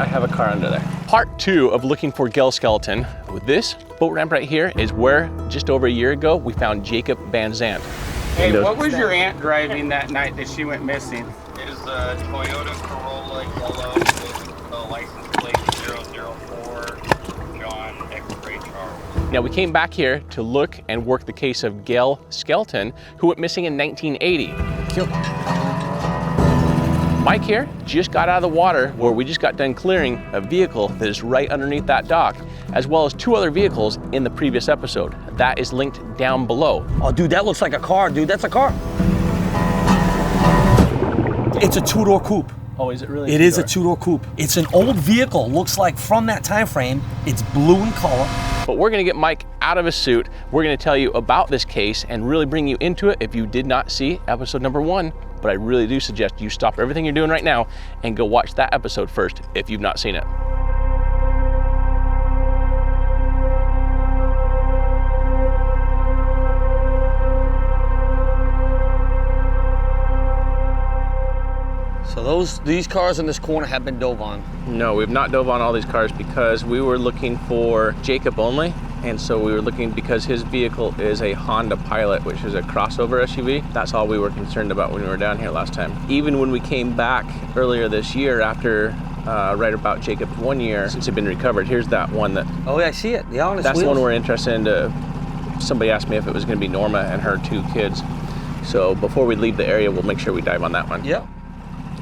I have a car under there. Part 2 of looking for Gail Skelton. This boat ramp right here is where, just over a year ago, we found Jacob VanZant. Hey, what was your aunt driving that night that she went missing? It was a Toyota Corolla yellow with the license plate 004 John X-Ray Charles. Now we came back here to look and work the case of Gail Skelton, who went missing in 1980. Mike here just got out of the water where we just got done clearing a vehicle that is right underneath that dock, as well as 2 other vehicles in the previous episode. That is linked down below. Oh, dude, that looks like a car, dude. That's a car. It's a 2-door coupe. Oh, is it really? It is a 2-door coupe. It's an old vehicle. Looks like from that time frame. It's blue in color. But we're gonna get Mike out of his suit. We're gonna tell you about this case and really bring you into it if you did not see episode number 1. But I really do suggest you stop everything you're doing right now and go watch that episode first if you've not seen it. So these cars in this corner have been dove on. No, we've not dove on all these cars because we were looking for Jacob only. And so we were looking because his vehicle is a Honda Pilot, which is a crossover SUV. That's all we were concerned about when we were down here last time. Even when we came back earlier this year after right about Jacob's 1 year since he'd been recovered, here's that one that... Oh yeah, I see it. Yeah, on his That's wheels. the one we're interested in. Somebody asked me if it was gonna be Norma and her 2 kids. So before we leave the area, we'll make sure we dive on that one. Yep.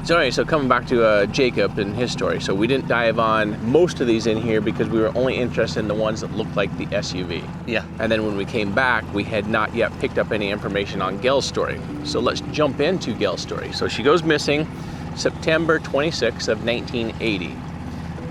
So anyway, so coming back to Jacob and his story. So we didn't dive on most of these in here because we were only interested in the ones that looked like the SUV. Yeah. And then when we came back, we had not yet picked up any information on Gail's story. So let's jump into Gail's story. So she goes missing September 26th of 1980.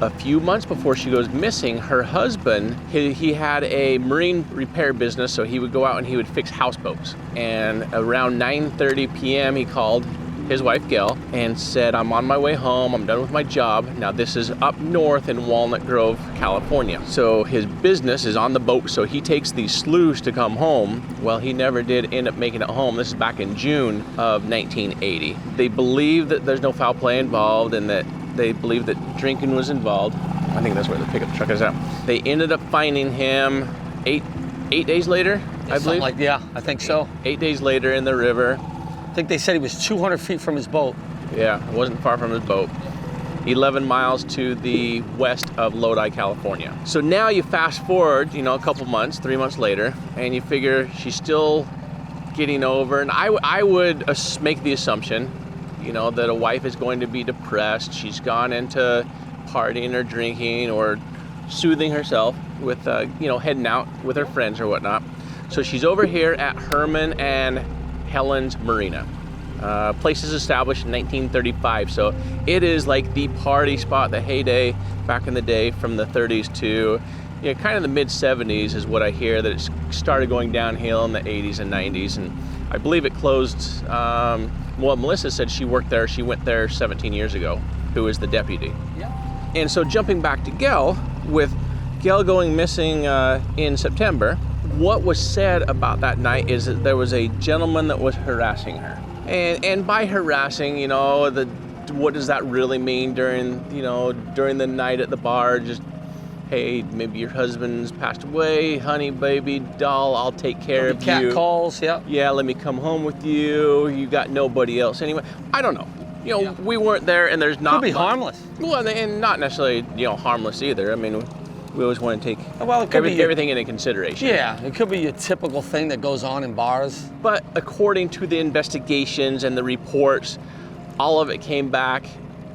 A few months before she goes missing, her husband, he had a marine repair business, so he would go out and he would fix houseboats. And around 9:30 p.m. he called his wife Gail and said, I'm on my way home, I'm done with my job. Now this is up north in Walnut Grove, California. So his business is on the boat, so he takes these sloughs to come home. Well, he never did end up making it home. This is back in June of 1980. They believe that there's no foul play involved and that they believe that drinking was involved. I think that's where the pickup truck is at. They ended up finding him eight days later, I believe. Yeah, I think so. 8 days later in the river. I think they said he was 200 feet from his boat. Yeah, it wasn't far from his boat. 11 miles to the west of Lodi, California. So now you fast forward, a couple months, 3 months later, and you figure she's still getting over. And I would make the assumption, that a wife is going to be depressed. She's gone into partying or drinking or soothing herself with, heading out with her friends or whatnot. So she's over here at Herman and Helen's Marina. Place is established in 1935, so it is like the party spot, the heyday back in the day from the 30s to kind of the mid 70s is what I hear, that it started going downhill in the 80s and 90s, and I believe it closed. Well, Melissa said she went there 17 years ago, who is the deputy. Yeah. And so jumping back to Gail, with Gail going missing in September, what was said about that night is that there was a gentleman that was harassing her. And by harassing, what does that really mean during the night at the bar? Just, hey, maybe your husband's passed away, honey, baby, doll, I'll take care of you. Cat calls, yeah. Yeah, let me come home with you. You got nobody else anyway. I don't know. We weren't there, and there's not. Could be harmless. Well, and not necessarily, harmless either. I mean, we always want to take everything into consideration. Yeah, it could be a typical thing that goes on in bars. But according to the investigations and the reports, all of it came back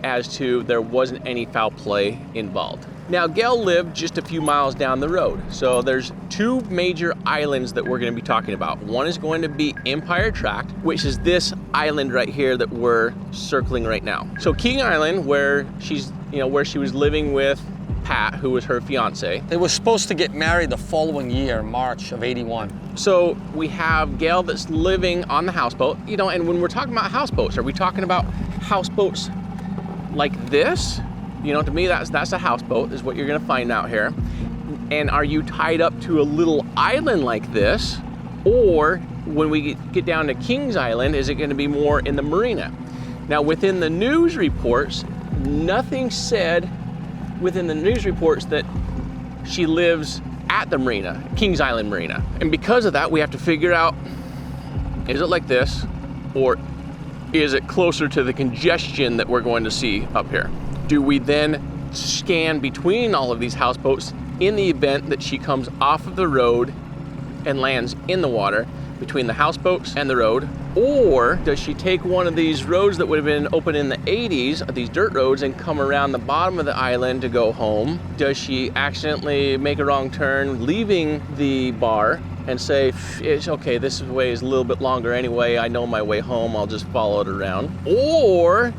as to there wasn't any foul play involved. Now, Gail lived just a few miles down the road. So there's 2 major islands that we're going to be talking about. One is going to be Empire Tract, which is this island right here that we're circling right now. So King Island, where she was living with Pat, who was her fiance. They were supposed to get married the following year, March of 81. So we have Gail that's living on the houseboat, and when we're talking about houseboats, are we talking about houseboats like this? To me, that's a houseboat, is what you're gonna find out here. And are you tied up to a little island like this? Or when we get down to Kings Island, is it gonna be more in the marina? Now, within the news reports, nothing said within the news reports that she lives at the marina, Kings Island Marina. And because of that, we have to figure out, is it like this, or is it closer to the congestion that we're going to see up here? Do we then scan between all of these houseboats in the event that she comes off of the road and lands in the water between the houseboats and the road? Or does she take one of these roads that would have been open in the 80s, these dirt roads, and come around the bottom of the island to go home? Does she accidentally make a wrong turn, leaving the bar and say, it's okay, this way is a little bit longer anyway, I know my way home, I'll just follow it around? Or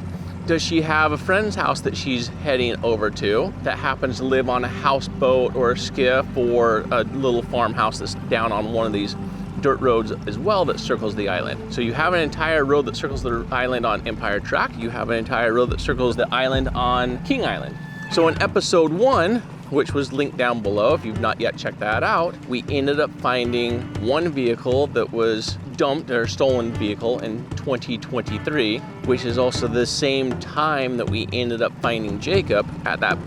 does she have a friend's house that she's heading over to that happens to live on a houseboat or a skiff or a little farmhouse that's down on one of these dirt roads as well that circles the island? So you have an entire road that circles the island on Empire Tract. You have an entire road that circles the island on King Island. So in episode 1, which was linked down below, if you've not yet checked that out, we ended up finding one vehicle that was dumped, or stolen vehicle, in 2023, which is also the same time that we ended up finding Jacob at that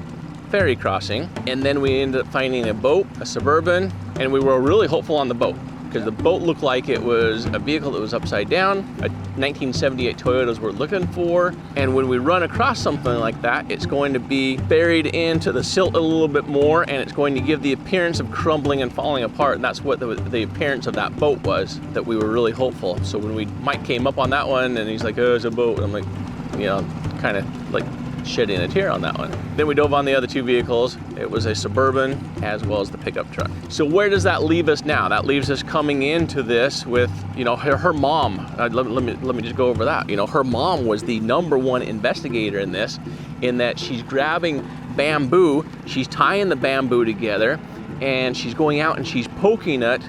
ferry crossing. And then we ended up finding a boat, a Suburban, and we were really hopeful on the boat, because the boat looked like it was a vehicle that was upside down, a 1978 Toyotas we're looking for. And when we run across something like that, it's going to be buried into the silt a little bit more, and it's going to give the appearance of crumbling and falling apart. And that's what the appearance of that boat was, that we were really hopeful. So when Mike came up on that one and he's like, oh, it's a boat, and I'm like, kind of like shedding a tear on that one. Then we dove on the other two vehicles. It was a Suburban as well as the pickup truck. So where does that leave us now? That leaves us coming into this with, her mom. Let me just go over that. Her mom was the #1 investigator in this, in that she's grabbing bamboo, she's tying the bamboo together, and she's going out and she's poking it.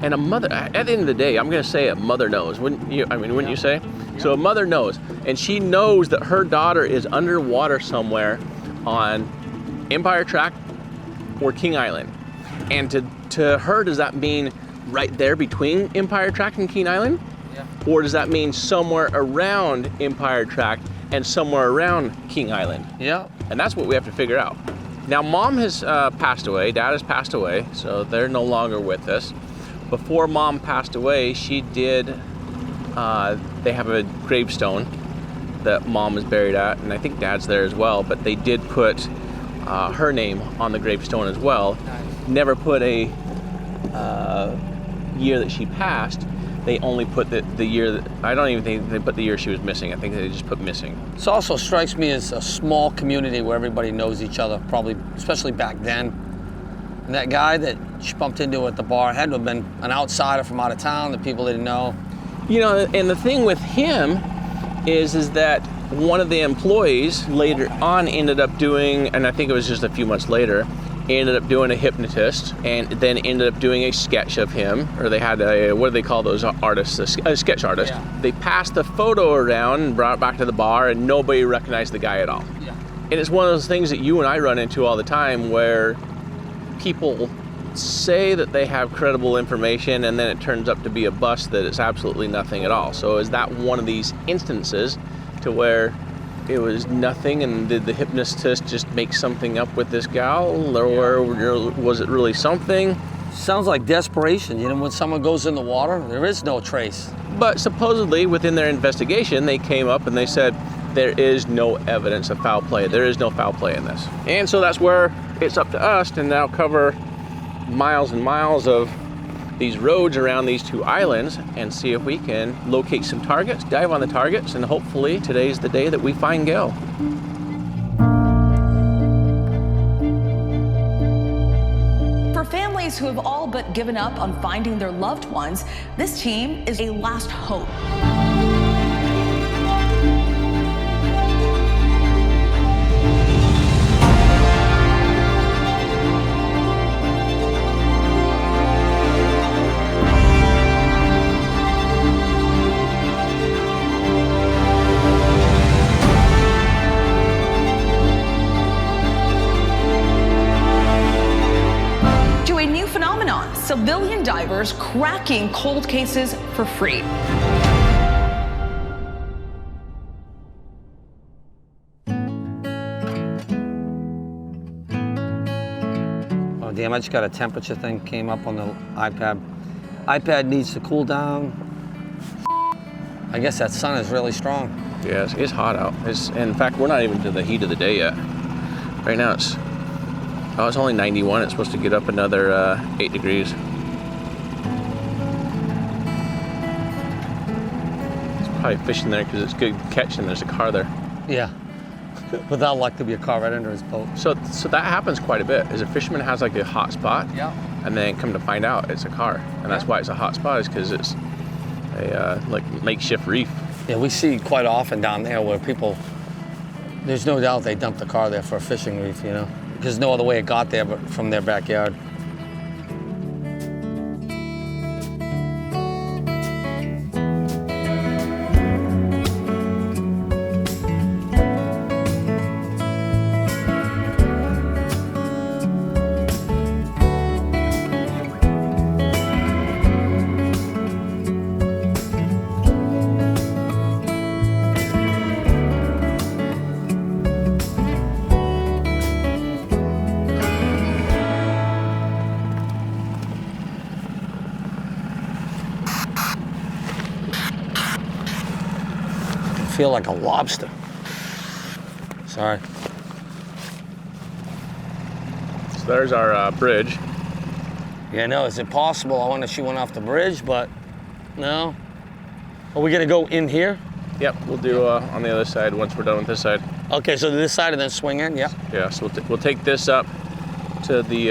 And a mother, at the end of the day, I'm gonna say a mother knows, wouldn't you? Wouldn't you say? So a mother knows, and she knows that her daughter is underwater somewhere on Empire Tract or King Island. And to her, does that mean right there between Empire Tract and King Island? Yeah. Or does that mean somewhere around Empire Tract and somewhere around King Island? Yeah. And that's what we have to figure out. Now, Mom has passed away, Dad has passed away, so they're no longer with us. Before Mom passed away, she did, they have a gravestone that Mom is buried at, and I think Dad's there as well, but they did put her name on the gravestone as well. Nice. Never put a year that she passed. They only put the year that, I don't even think they put the year she was missing. I think they just put missing. This also strikes me as a small community where everybody knows each other, probably, especially back then. And that guy that she bumped into at the bar had to have been an outsider from out of town that people didn't know. And the thing with him is that one of the employees later on ended up doing, and I think it was just a few months later, ended up doing a hypnotist, and then ended up doing a sketch of him, or they had a, what do they call those artists, a sketch artist. Yeah. They passed the photo around and brought it back to the bar, and nobody recognized the guy at all. Yeah. And it's one of those things that you and I run into all the time, where people say that they have credible information, and then it turns up to be a bust that it's absolutely nothing at all. So is that one of these instances to where it was nothing, and did the hypnotist just make something up with this gal, or was it really something? Sounds like desperation. When someone goes in the water, there is no trace. But supposedly within their investigation, they came up and they said there is no evidence of foul play. There is no foul play in this. And so that's where it's up to us to now cover miles and miles of these roads around these two islands and see if we can locate some targets, dive on the targets, and hopefully today's the day that we find Gail. For families who have all but given up on finding their loved ones, this team is a last hope. Civilian divers cracking cold cases for free. damn, I just got a temperature thing came up on the iPad. iPad needs to cool down. I guess that sun is really strong. Yeah, it's hot out. In fact, we're not even to the heat of the day yet. Right now it's only 91. It's supposed to get up another 8 degrees. It's probably fishing there because it's good catch and there's a car there. Yeah. Without luck, there'll be a car right under his boat. So that happens quite a bit. Is a fisherman has like a hot spot, Yeah. and then come to find out it's a car, and that's why it's a hot spot, is because it's a like makeshift reef. Yeah, we see quite often down there where people, there's no doubt they dumped the car there for a fishing reef, you know? Because no other way it got there but from their backyard. Feel like a lobster. Sorry. So there's our bridge. Yeah, no, is it possible? I want to shoot one off the bridge, but no. Are we gonna go in here? Yep, we'll do on the other side once we're done with this side. Okay, so this side and then swing in, yeah. Yeah, so we'll take this up to the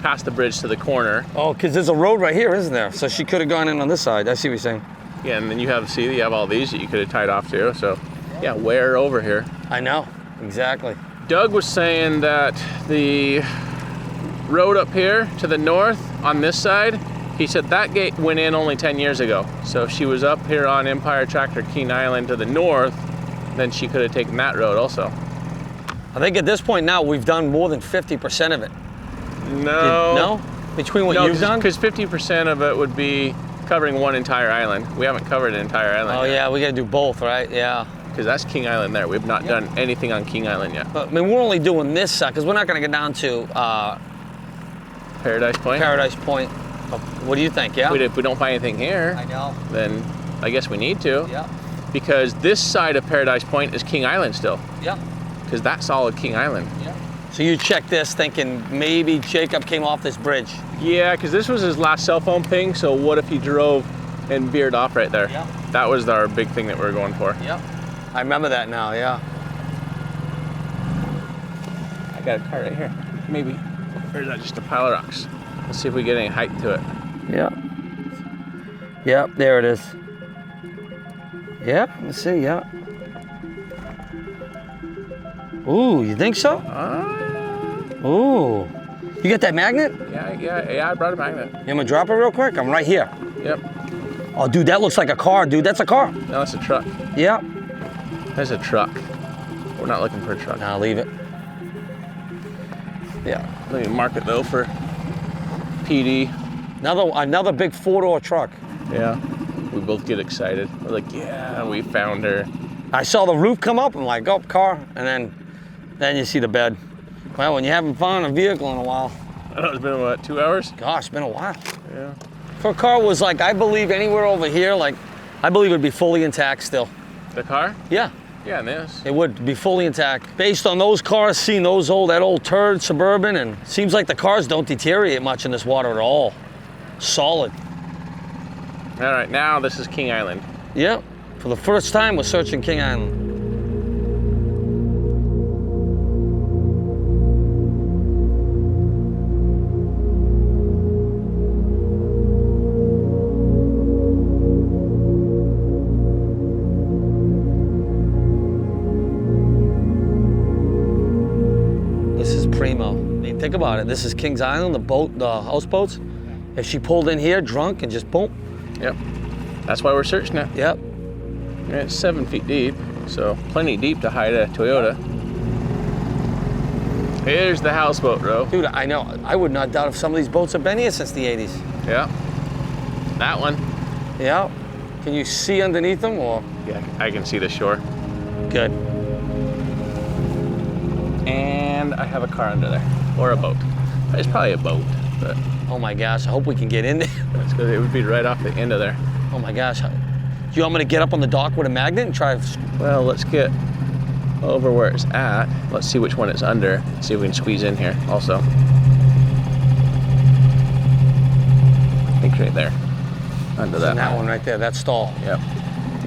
past the bridge to the corner. Oh, because there's a road right here, isn't there? So she could have gone in on this side. I see what you're saying. Yeah, and then you have all these that you could have tied off to. So yeah, where over here? I know, exactly. Doug was saying that the road up here to the north on this side, he said that gate went in only 10 years ago. So if she was up here on Empire Tract or King Island to the north, then she could have taken that road also. I think at this point now we've done more than 50% of it. No. No? Between what you've done? Because 50% of it would be covering one entire island. We haven't covered an entire island Oh yet. yeah, we gotta do both, right? Yeah. Because that's King Island there. We've not done anything on King Island yet. But I mean, we're only doing this side because we're not gonna get down to Paradise Point? Paradise Point. What do you think? Yeah. If we don't find anything here, I know. then I guess we need to. Yeah. Because this side of Paradise Point is King Island still. Yeah. Because that's solid King Island. Yeah. So you checked this thinking maybe Jacob came off this bridge. Yeah, because this was his last cell phone ping, so what if he drove and veered off right there? Yeah. That was our big thing that we were going for. Yeah. I remember that now, yeah. I got a car right here. Maybe. Or is that just a pile of rocks? Let's see if we get any height to it. Yeah. Yep, there it is. Yep, let's see, yeah. Ooh, you think so? Ooh. You got that magnet? Yeah, I brought a magnet. You want me to drop it real quick? I'm right here. Yep. Oh, dude, that looks like a car, dude. That's a car. No, it's a truck. Yeah. There's a truck. We're not looking for a truck. Nah, leave it. Yeah. Let me mark it though for PD. Another big 4-door truck. Yeah. We both get excited. We're like, yeah, we found her. I saw the roof come up. I'm like, oh, car. And then you see the bed. Well, when you haven't found a vehicle in a while. I know, it's been, what, 2 hours? Gosh, it's been a while. Yeah. For a car was like, I believe anywhere over here, like, I believe it'd be fully intact still. The car? Yeah. Yeah, and this. It would be fully intact. Based on those cars, seeing that old turd Suburban, and seems like the cars don't deteriorate much in this water at all. Solid. All right, now this is King Island. Yep. For the first time, we're searching King Island. This is primo. I mean, think about it. This is Kings Island, the houseboats. If she pulled in here drunk and just boom. Yep. That's why we're searching it. Yep. It's 7 feet deep, so plenty deep to hide a Toyota. Here's the houseboat row. Dude, I know. I would not doubt if some of these boats have been here since the 80s. Yeah. That one. Yeah. Can you see underneath them or? Yeah, I can see the shore. Good. And I have a car under there, or a boat. It's probably a boat, but Oh my gosh, I hope we can get in there. that's good. It would be right off the end of there. Oh my gosh. Do you want me to get up on the dock with a magnet and try? Well, let's get over where it's at. Let's see which one it's under. See if we can squeeze in here also. I think right there. Under that. That one right there, that stall. Yep.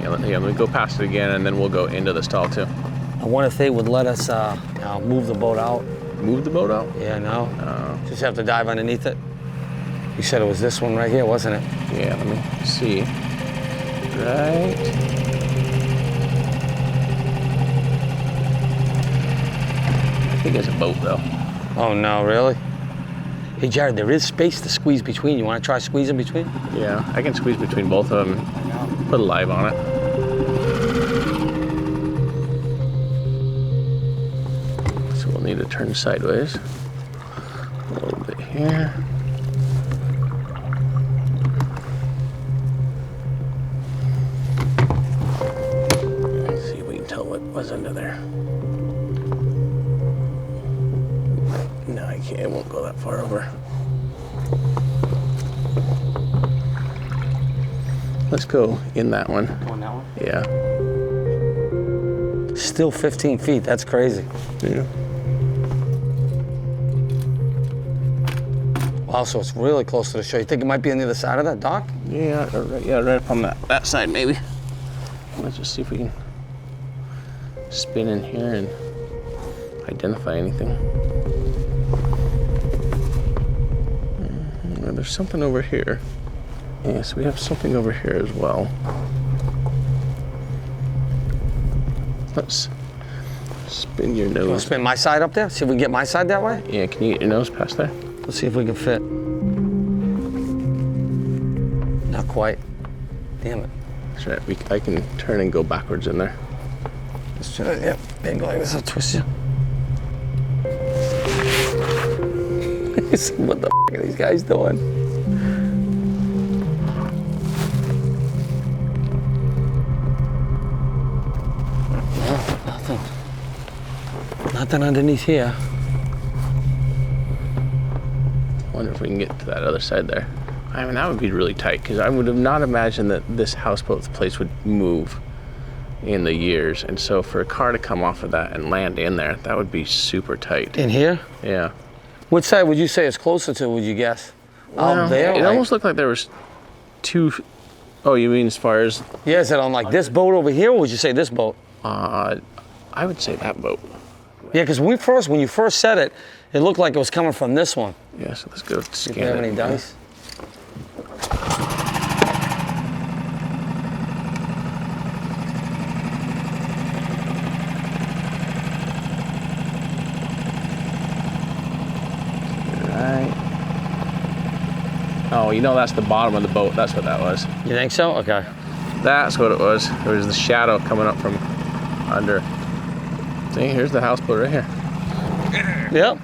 Yeah, let me go past it again and then we'll go into the stall too. I wonder if they would let us move the boat out. Move the boat out? Yeah, no. Just have to dive underneath it. You said it was this one right here, wasn't it? Yeah, let me see. Right. I think it's a boat though. Oh no, really? Hey Jared, there is space to squeeze between. You want to try squeezing between? Yeah, I can squeeze between both of them and put a live on it. So we'll need to turn sideways. A little bit here. Let's see if we can tell what was under there. No, I can't. It won't go that far over. Let's go in that one. On that one? Yeah. Still 15 feet. That's crazy. Yeah. Wow, so it's really close to the shore. You think it might be on the other side of that dock? Yeah, right up on that side maybe. Let's just see if we can spin in here and identify anything. There's something over here. Yes, we have something over here as well. Let's spin your You want to nose. spin my side up there? See if we can get my side that way? Yeah, can you get your nose past there? Let's see if we can fit. Not quite. Damn it. That's right. I can turn and go backwards in there. Let's try it. Yep. Bang like this. I'll twist you. What the f are these guys doing? No, nothing. Nothing underneath here. Wonder if we can get to that other side there. I mean, that would be really tight because I would have not imagined that this houseboat place would move in the years. And so for a car to come off of that and land in there, that would be super tight. In here? Yeah. Which side would you say it's closer to, would you guess? Out there? It right? almost looked like there was two. Oh, you mean as far as? Yeah, is it on like this boat over here, or would you say this boat? I would say that boat. Yeah, because when you first said it, it looked like it was coming from this one. Yeah, so let's go Do scan you have it. any dice? Right. Oh, you know that's the bottom of the boat. That's what that was. You think so? Okay. That's what it was. It was the shadow coming up from under. See, here's the houseboat right here. Yep.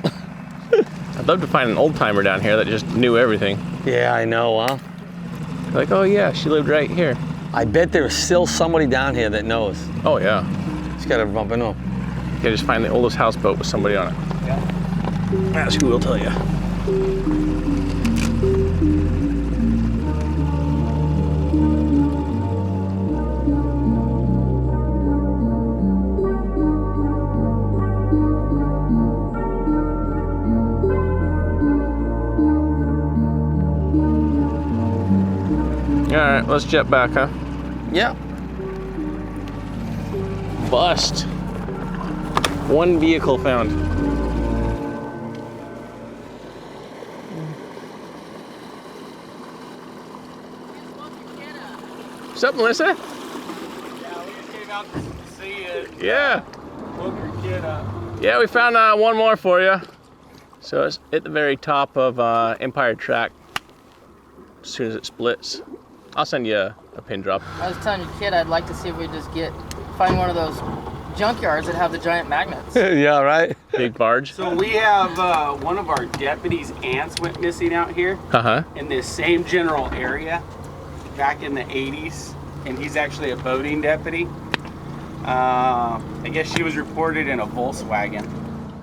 I'd love to find an old timer down here that just knew everything. Yeah, I know, huh? Like, oh yeah, she lived right here. I bet there's still somebody down here that knows. Oh yeah. Just gotta bump into him. You just find the oldest houseboat with somebody on it. Yeah. That's who will tell you. All right, let's jet back, huh? Yeah. Bust. One vehicle found. What's up, Melissa? Yeah, we just came out to see it. Yeah. Woke your kid up. Yeah, we found one more for you. So it's at the very top of Empire Tract. As soon as it splits, I'll send you a pin drop. I was telling your kid I'd like to see if we just find one of those junkyards that have the giant magnets. Yeah, right? Big barge. So we have one of our deputies' aunts went missing out here Uh-huh. in this same general area back in the 80s, and he's actually a boating deputy. I guess she was reported in a Volkswagen.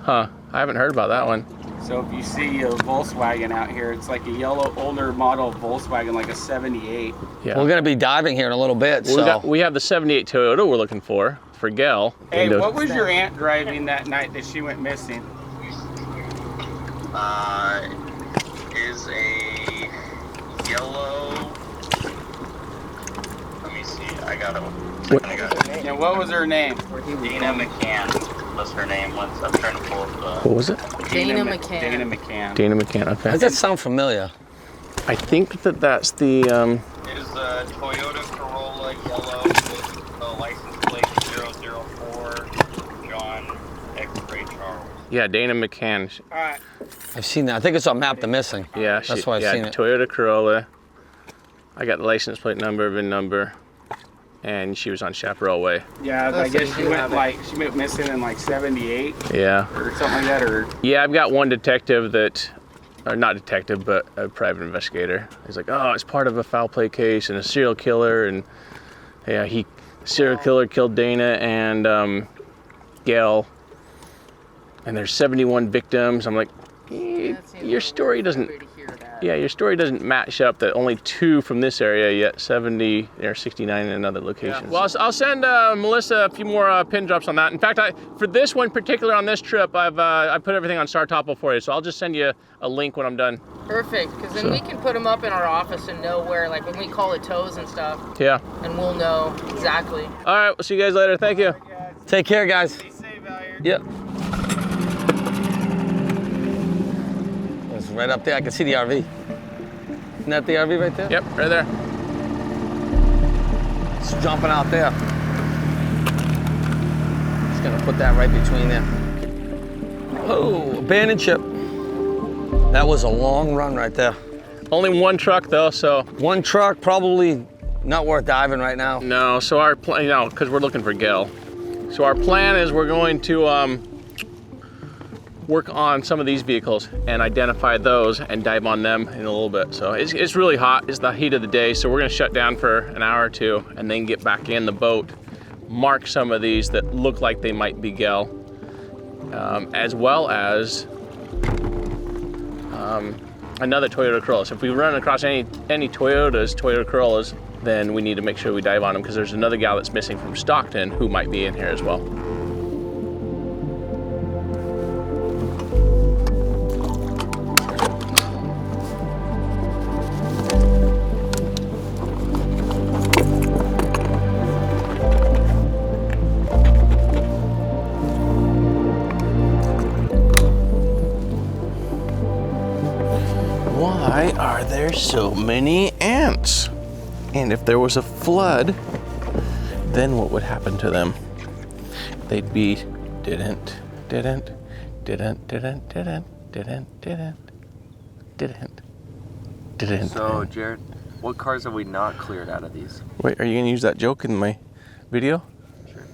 Huh. I haven't heard about that one. So if you see a Volkswagen out here, it's like a yellow older model Volkswagen, like a 78. Yeah. We're gonna be diving here in a little bit, so. We have the 78 Toyota we're looking for Gail. Hey, And, what was your aunt driving that night that she went missing? Is a yellow. Let me see. I got it. And what was her name? Dana McCann was her name. Once I'm trying to pull up What was it? Dana McCann. Dana McCann. Dana McCann, okay. Does that sound familiar? I think that's the, It is a Toyota Corolla yellow with a license plate 004 John X-ray Charles. yeah, Dana McCann. All right. I've seen that. I think it's on Map the Missing. Yeah, That's why I've seen it. Toyota Corolla. I got the license plate number, VIN number, and she was on Chaparral Way. Yeah, I guess she went missing in like 78 Yeah. or something like that, or Yeah, I've got one detective or not detective, but a private investigator. He's like, oh, it's part of a foul play case and a serial killer, and yeah, serial killer killed Dana and Gail, and there's 71 victims. I'm like, your story doesn't. Yeah, your story doesn't match up. That only 2 from this area, yet 70 or 69 in another location. Yeah. Well, I'll send Melissa a few more pin drops on that. In fact, for this one particular on this trip, I put everything on Star Topo for you. So I'll just send you a link when I'm done. Perfect, because then we can put them up in our office and know where, like when we call it tows and stuff. Yeah. And we'll know exactly. All right, we'll see you guys later. Thank you. Take care, guys. stay safe out here. Yep. It's right up there. I can see the RV. Isn't that the RV right there? Yep, right there. It's jumping out there. Just gonna put that right between there. Oh, abandoned ship. That was a long run right there. Only one truck though, so. One truck, probably not worth diving right now. No, so our plan, because we're looking for Gail. So our plan is we're going to work on some of these vehicles and identify those and dive on them in a little bit. So it's really hot. It's the heat of the day. So we're gonna shut down for an hour or 2 and then get back in the boat, mark some of these that look like they might be Gail, as well as another Toyota Corolla. So if we run across any Toyota Corollas, then we need to make sure we dive on them because there's another gal that's missing from Stockton who might be in here as well. Why are there so many ants? And if there was a flood, then what would happen to them? They'd be didn't. So, Jared, what cars have we not cleared out of these? Wait, are you gonna use that joke in my video? Sure.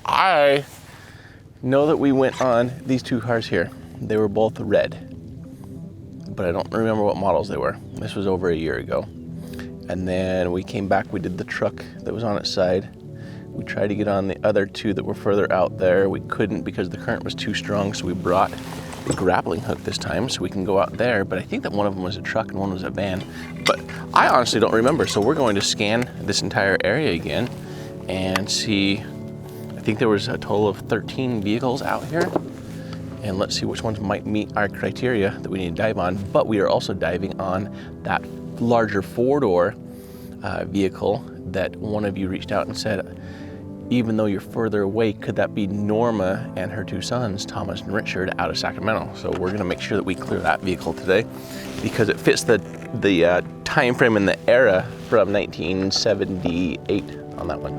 I know that we went on these 2 cars here. They were both red, but I don't remember what models they were. This was over a year ago. And then we came back, we did the truck that was on its side. We tried to get on the other 2 that were further out there. We couldn't because the current was too strong, so we brought the grappling hook this time so we can go out there. But I think that one of them was a truck and one was a van. But I honestly don't remember, so we're going to scan this entire area again and see. I think there was a total of 13 vehicles out here. And let's see which ones might meet our criteria that we need to dive on. But we are also diving on that larger 4-door vehicle that one of you reached out and said, even though you're further away, could that be Norma and her 2 sons, Thomas and Richard, out of Sacramento? So we're gonna make sure that we clear that vehicle today because it fits the time frame and the era from 1978 on that one.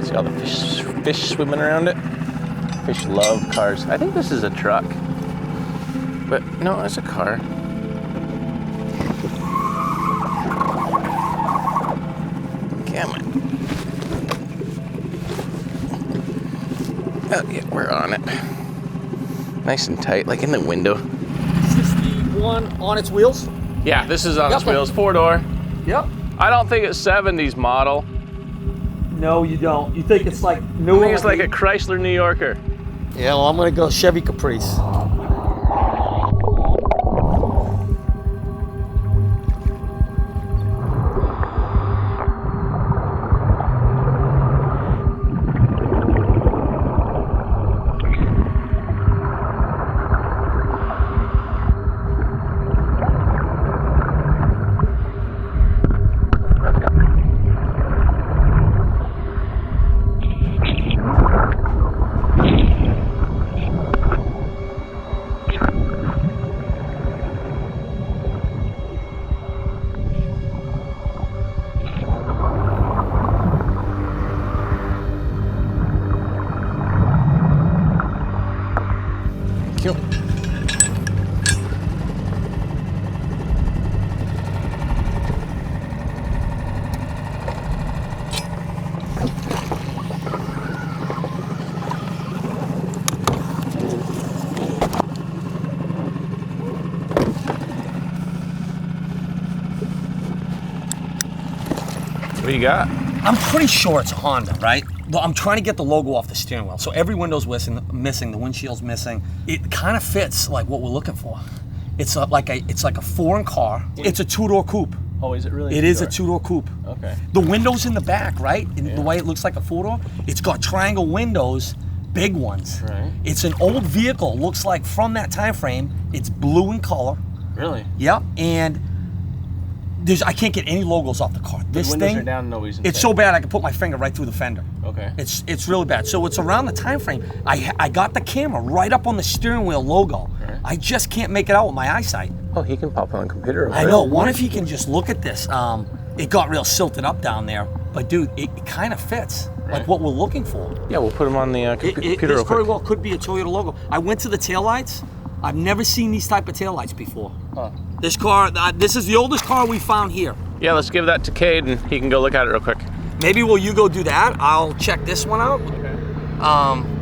See all the fish swimming around it? Fish love cars. I think this is a truck, but no, it's a car. Come on. Oh yeah, we're on it. Nice and tight, like in the window. Is this the one on its wheels? Yeah, this is on its Yep. wheels, 4-door. Yep. I don't think it's 70s model. No, you don't. You think it's like I newer? think it's like a Chrysler New Yorker. Yeah, well, I'm gonna go Chevy Caprice. Kill. What do you got? I'm pretty sure it's a Honda, right? I'm trying to get the logo off the steering wheel. So every window's missing, the windshield's missing. It kind of fits like what we're looking for. It's like a foreign car. It's a 2-door coupe. Oh, is it really? It is a 2-door coupe. Okay. The windows in the back, right? And the way it looks like a 4-door, it's got triangle windows, big ones. Right. It's an old vehicle, looks like from that time frame. It's blue in color. Really? Yep, and I can't get any logos off the car. This the windows thing, are down, no reason. it's so bad I can put my finger right through the fender. Okay. It's really bad. So it's around the time frame. I got the camera right up on the steering wheel logo. Right. I just can't make it out with my eyesight. Oh, he can pop on a computer. I know. What if he can just look at this? It got real silted up down there, but dude, it kind of fits like what we're looking for. Yeah, we'll put him on the computer real This very quick. well could be a Toyota logo. I went to the taillights. I've never seen these type of taillights before. Huh. This car, this is the oldest car we found here. Yeah, let's give that to Cade and he can go look at it real quick. Maybe will you go do that? I'll check this one out.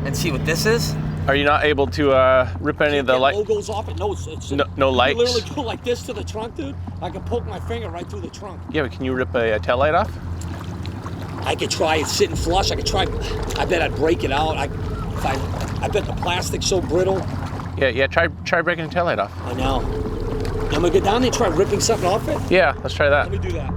And see what this is. Are you not able to rip any of the light? logos off it. No, it's No you lights? literally go like this to the trunk, dude. I can poke my finger right through the trunk. Yeah, but can you rip a tail light off? I could try it sitting flush. I could try. I bet I'd break it out. I bet the plastic's so brittle. Yeah. Try breaking the tail light off. I know. I'm gonna go down there and try ripping something off it. Yeah, let's try that. Let me do that.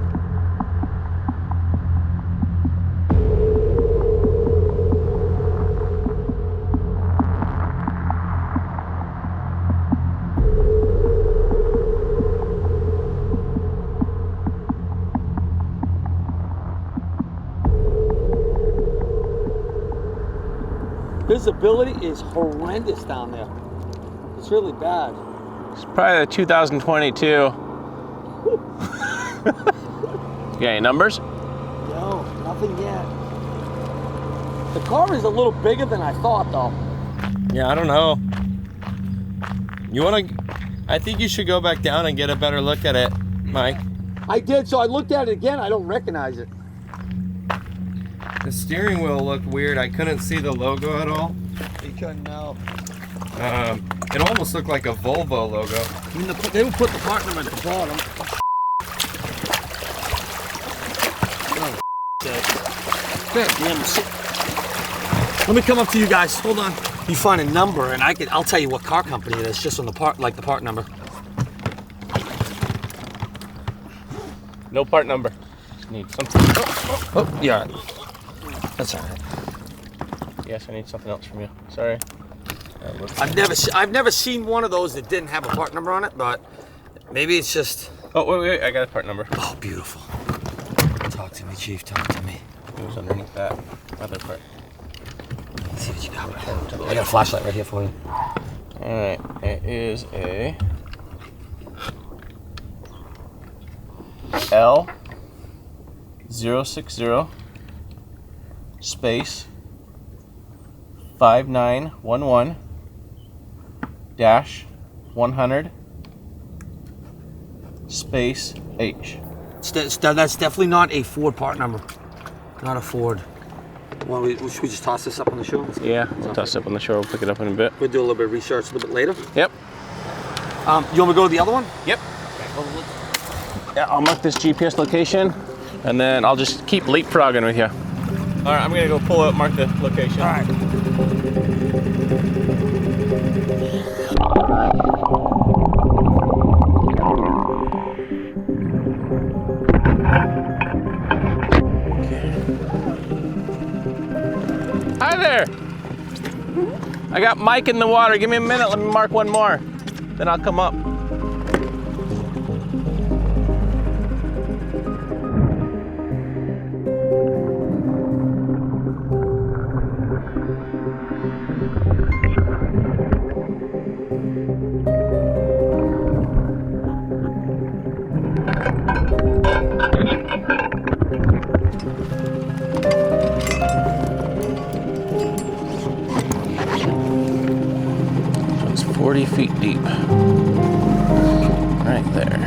Visibility is horrendous down there. It's really bad. It's probably a 2022. You got any numbers? No, nothing yet. The car is a little bigger than I thought, though. Yeah, I don't know. I think you should go back down and get a better look at it, Mike. I did, so I looked at it again. I don't recognize it. The steering wheel looked weird. I couldn't see the logo at all. You couldn't know. It almost looked like a Volvo logo. I mean, they would put the part number at the bottom. Let me come up to you guys. Hold on. You find a number, and I'll tell you what car company it is, just on the part, like the part number. No part number. Just need something. Oh, yeah. That's all right. Yes, I need something else from you. Sorry. I've never seen one of those that didn't have a part number on it, but maybe it's just. Oh, wait, I got a part number. Oh, beautiful. Talk to me, Chief. Talk to me. It was underneath that other part. Let's see what you got. I got a flashlight right here for you. All right, it is a L060 space 5911 -100 space H. That's definitely not a Ford part number. Not a Ford. Should we just toss this up on the show? Yeah, we'll toss it up on the shore. We'll pick it up in a bit. We'll do a little bit of research a little bit later. Yep. You want me to go to the other one? Yep. Yeah, I'll mark this GPS location, and then I'll just keep leapfrogging with you. All right, I'm gonna go pull up, mark the location. All right. Hi there. I got Mike in the water. Give me a minute. Let me mark one more. Then I'll come up. It's 40 feet deep. Right there.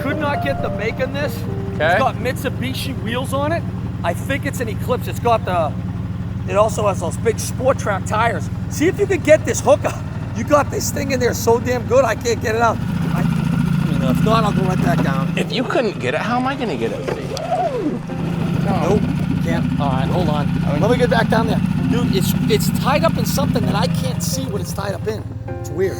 Could not get the make on this. Okay. It's got Mitsubishi wheels on it. I think it's an Eclipse. It also has those big Sport Track tires. See if you can get this hookup. You got this thing in there so damn good, I can't get it out. If not, I'll go right back down. If you couldn't get it, how am I gonna get it? Nope, can't. All right, hold on. Let me get back down there. Dude, it's tied up in something that I can't see what it's tied up in. It's weird.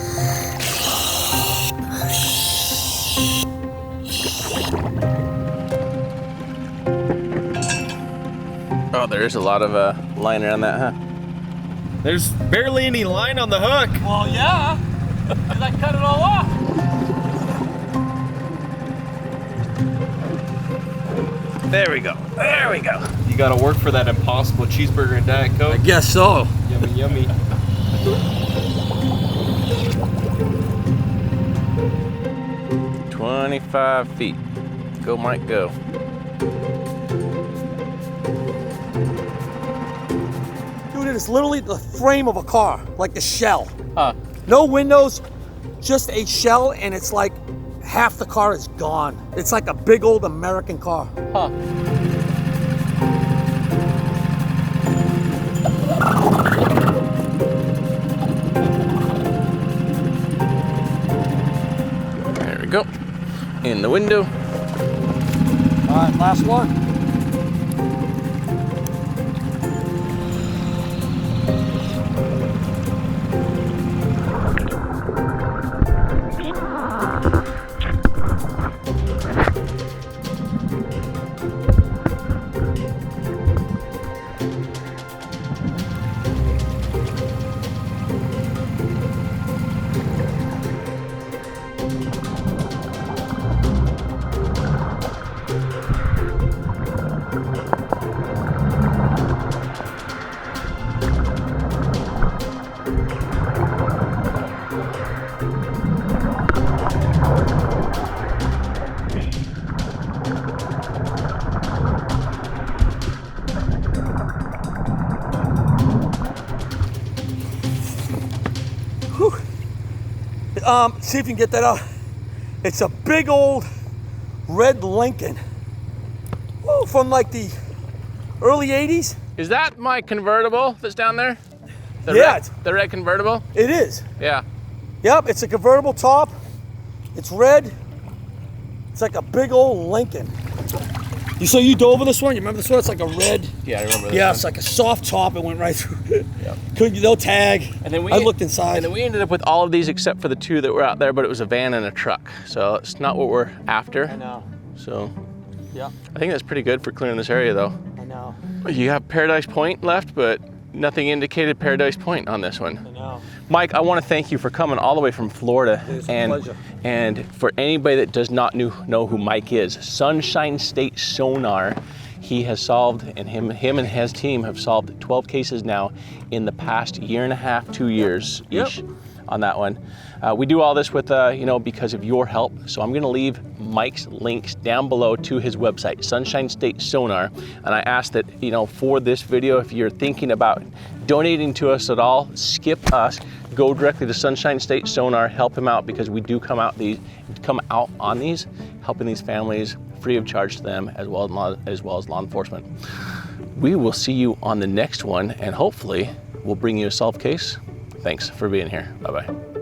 Oh, there is a lot of line around that, huh? There's barely any line on the hook. Well, yeah, because I cut it all off. There we go. There we go. You gotta work for that impossible cheeseburger and Diet Coke. I guess so. Yummy, yummy. – 25 feet. Go, Mike, go. Dude, it is literally the frame of a car, like the shell. Huh. No windows, just a shell, and it's like half the car is gone. It's like a big old American car. Huh. There we go. In the window. All right, last one. See if you can get that out. It's a big old red Lincoln. Woo, from like the early 80s. Is that my convertible that's down there? Yeah. The red convertible? It is. Yeah. Yep, it's a convertible top. It's red. It's like a big old Lincoln. So you dove on this one? You remember this one? It's like a red. Yeah, I remember this Yeah, one. it's like a soft top. It went right through it. Yep. Couldn't, no tag. And then I looked inside. And then we ended up with all of these except for the two that were out there, but it was a van and a truck. So it's not what we're after. I know. So Yeah. I think that's pretty good for clearing this area though. I know. You have Paradise Point left, but nothing indicated Paradise Point on this one. I know. Mike, I want to thank you for coming all the way from Florida. It's a pleasure. And for anybody that does not know who Mike is, Sunshine State Sonar, he has solved, and him and his team have solved 12 cases now in the past year and a half, 2 years each on that one. We do all this with, because of your help. So I'm going to leave Mike's links down below to his website, Sunshine State Sonar. And I ask that, for this video, if you're thinking about donating to us at all, skip us, go directly to Sunshine State Sonar, help him out, because we do come out on these, helping these families free of charge to them, as well as law enforcement. We will see you on the next one, and hopefully we'll bring you a solved case. Thanks for being here. Bye-bye.